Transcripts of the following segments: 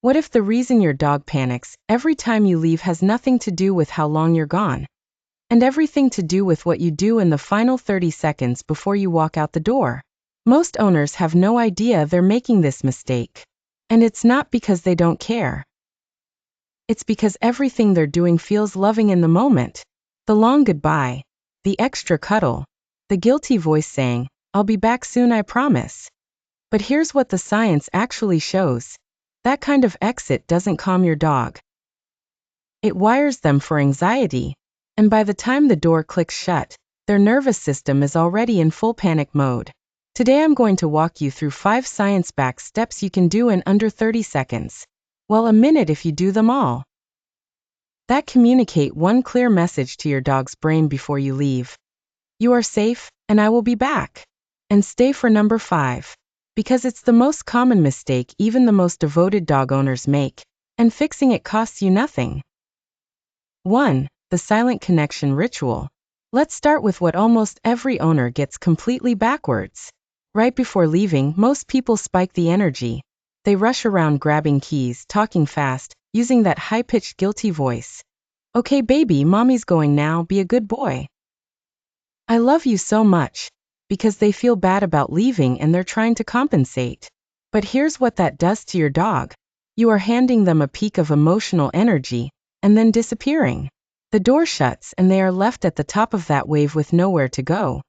What if the reason your dog panics every time you leave has nothing to do with how long you're gone, and everything to do with what you do in the final 30 seconds before you walk out the door? Most owners have no idea they're making this mistake. And it's not because they don't care. It's because everything they're doing feels loving in the moment. The long goodbye, the extra cuddle, the guilty voice saying, "I'll be back soon, I promise." But here's what the science actually shows. That kind of exit doesn't calm your dog. It wires them for anxiety, and by the time the door clicks shut, their nervous system is already in full panic mode. Today I'm going to walk you through 5 science-backed steps you can do in under 30 seconds. Well, a minute if you do them all. That communicate one clear message to your dog's brain before you leave. You are safe, and I will be back. And stay for number 5. Because it's the most common mistake even the most devoted dog owners make, and fixing it costs you nothing. 1. The silent connection ritual. Let's start with what almost every owner gets completely backwards. Right before leaving, most people spike the energy. They rush around grabbing keys, talking fast, using that high-pitched guilty voice. "Okay, baby, mommy's going now, be a good boy. I love you so much," because they feel bad about leaving and they're trying to compensate. But here's what that does to your dog. You are handing them a peak of emotional energy, and then disappearing. The door shuts and they are left at the top of that wave with nowhere to go.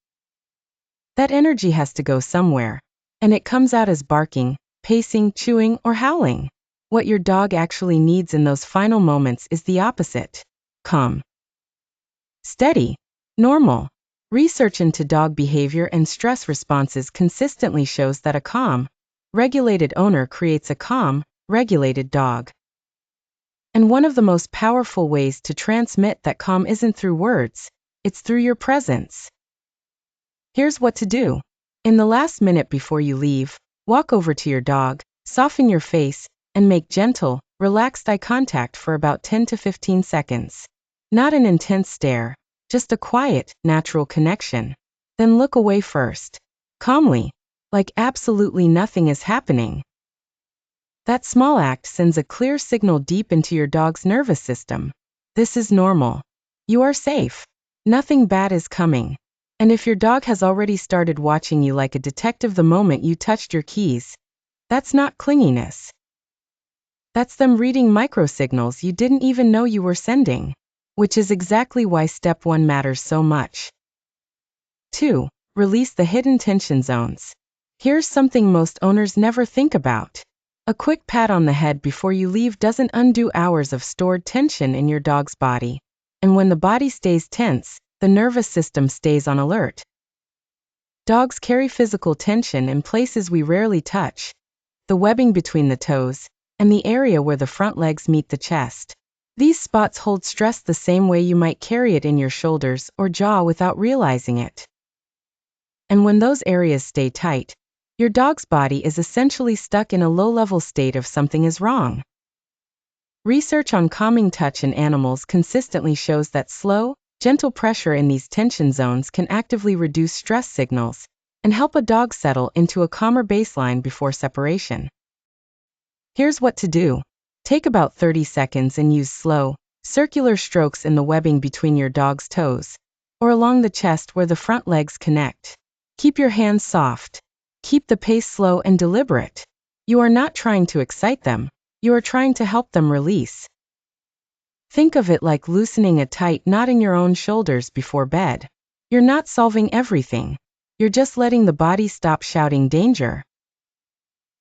That energy has to go somewhere, and it comes out as barking, pacing, chewing, or howling. What your dog actually needs in those final moments is the opposite. Calm. Steady. Normal. Research into dog behavior and stress responses consistently shows that a calm, regulated owner creates a calm, regulated dog. And one of the most powerful ways to transmit that calm isn't through words, it's through your presence. Here's what to do. In the last minute before you leave, walk over to your dog, soften your face, and make gentle, relaxed eye contact for about 10 to 15 seconds. Not an intense stare, just a quiet, natural connection. Then look away first. Calmly, like absolutely nothing is happening. That small act sends a clear signal deep into your dog's nervous system. This is normal. You are safe. Nothing bad is coming. And if your dog has already started watching you like a detective the moment you touched your keys, that's not clinginess. That's them reading microsignals you didn't even know you were sending, which is exactly why step 1 matters so much. 2. Release the hidden tension zones. Here's something most owners never think about. A quick pat on the head before you leave doesn't undo hours of stored tension in your dog's body. And when the body stays tense, the nervous system stays on alert. Dogs carry physical tension in places we rarely touch, the webbing between the toes, and the area where the front legs meet the chest. These spots hold stress the same way you might carry it in your shoulders or jaw without realizing it. And when those areas stay tight, your dog's body is essentially stuck in a low-level state of something is wrong. Research on calming touch in animals consistently shows that slow, gentle pressure in these tension zones can actively reduce stress signals and help a dog settle into a calmer baseline before separation. Here's what to do. Take about 30 seconds and use slow, circular strokes in the webbing between your dog's toes, or along the chest where the front legs connect. Keep your hands soft. Keep the pace slow and deliberate. You are not trying to excite them, you are trying to help them release. Think of it like loosening a tight knot in your own shoulders before bed. You're not solving everything. You're just letting the body stop shouting danger.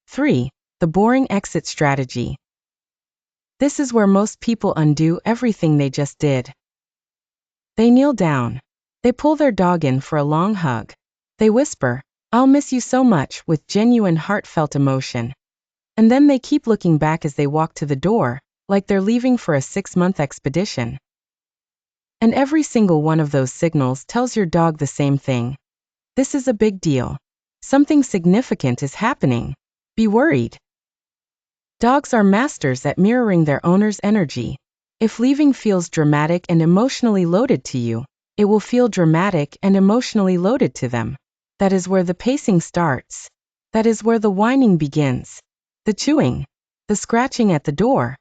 3. The boring exit strategy. This is where most people undo everything they just did. They kneel down. They pull their dog in for a long hug. They whisper, "I'll miss you so much," with genuine heartfelt emotion. And then they keep looking back as they walk to the door, like they're leaving for a 6-month expedition. And every single one of those signals tells your dog the same thing. This is a big deal. Something significant is happening. Be worried. Dogs are masters at mirroring their owner's energy. If leaving feels dramatic and emotionally loaded to you, it will feel dramatic and emotionally loaded to them. That is where the pacing starts. That is where the whining begins. The chewing. The scratching at the door.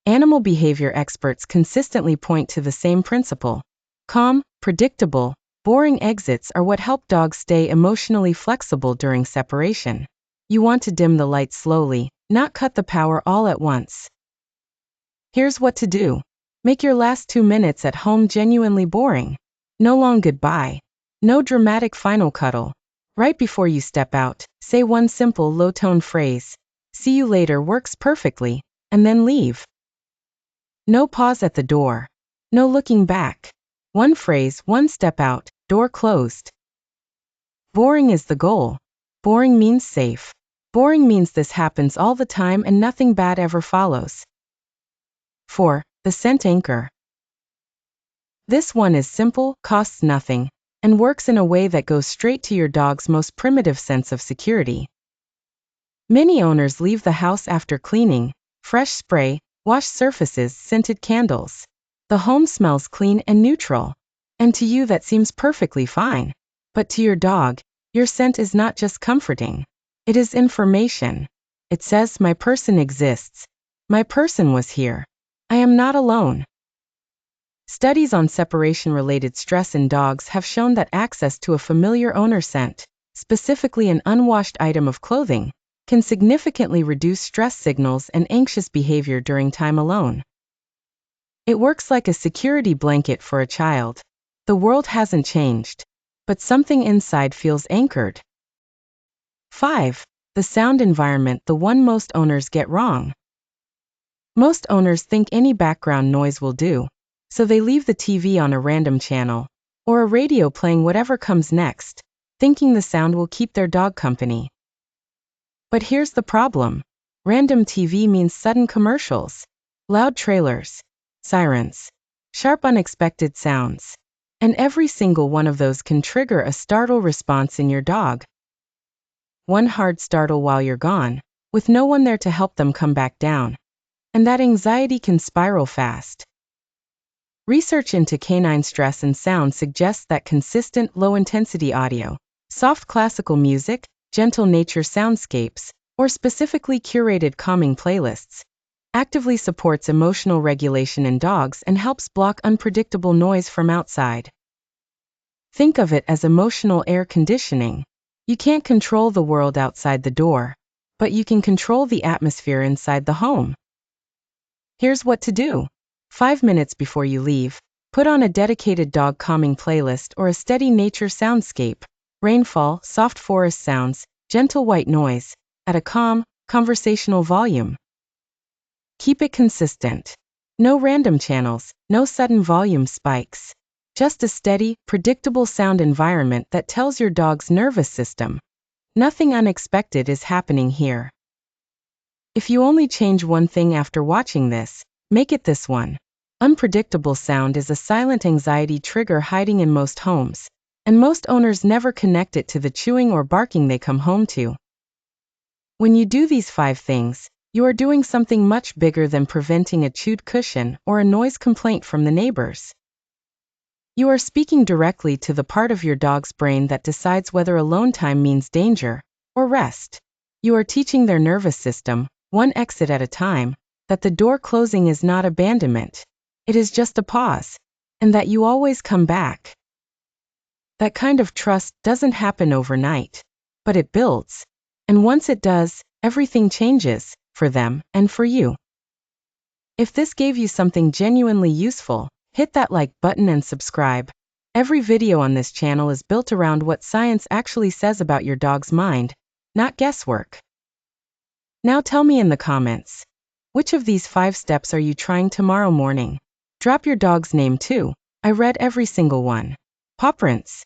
Animal behavior experts consistently point to the same principle. Calm, predictable, boring exits are what help dogs stay emotionally flexible during separation. You want to dim the light slowly, not cut the power all at once. Here's what to do. Make your last 2 minutes at home genuinely boring. No long goodbye. No dramatic final cuddle. Right before you step out, say one simple low-tone phrase. See you later works perfectly, and then leave. No pause at the door. No looking back. One phrase, one step out, door closed. Boring is the goal. Boring means safe. Boring means this happens all the time and nothing bad ever follows. 4. The scent anchor. This one is simple, costs nothing, and works in a way that goes straight to your dog's most primitive sense of security. Many owners leave the house after cleaning, fresh spray, washed surfaces, scented candles. The home smells clean and neutral. And to you that seems perfectly fine. But to your dog, your scent is not just comforting. It is information. It says, my person exists. My person was here. I am not alone. Studies on separation-related stress in dogs have shown that access to a familiar owner scent, specifically an unwashed item of clothing, can significantly reduce stress signals and anxious behavior during time alone. It works like a security blanket for a child. The world hasn't changed, but something inside feels anchored. 5. The sound environment, the one most owners get wrong. Most owners think any background noise will do, so they leave the TV on a random channel, or a radio playing whatever comes next, thinking the sound will keep their dog company. But here's the problem. Random TV means sudden commercials, loud trailers, sirens, sharp unexpected sounds. And every single one of those can trigger a startle response in your dog. One hard startle while you're gone, with no one there to help them come back down. And that anxiety can spiral fast. Research into canine stress and sound suggests that consistent, low-intensity audio, soft classical music, gentle nature soundscapes, or specifically curated calming playlists, actively supports emotional regulation in dogs and helps block unpredictable noise from outside. Think of it as emotional air conditioning. You can't control the world outside the door, but you can control the atmosphere inside the home. Here's what to do. 5 minutes before you leave, put on a dedicated dog calming playlist or a steady nature soundscape, rainfall, soft forest sounds, gentle white noise, at a calm, conversational volume. Keep it consistent. No random channels, no sudden volume spikes. Just a steady, predictable sound environment that tells your dog's nervous system, nothing unexpected is happening here. If you only change one thing after watching this, make it this one. Unpredictable sound is a silent anxiety trigger hiding in most homes, and most owners never connect it to the chewing or barking they come home to. When you do these 5 things, you are doing something much bigger than preventing a chewed cushion or a noise complaint from the neighbors. You are speaking directly to the part of your dog's brain that decides whether alone time means danger or rest. You are teaching their nervous system, one exit at a time, that the door closing is not abandonment. It is just a pause, and that you always come back. That kind of trust doesn't happen overnight, but it builds. And once it does, everything changes, for them and for you. If this gave you something genuinely useful, hit that like button and subscribe. Every video on this channel is built around what science actually says about your dog's mind, not guesswork. Now tell me in the comments, which of these 5 steps are you trying tomorrow morning? Drop your dog's name too. I read every single one. Paw prints.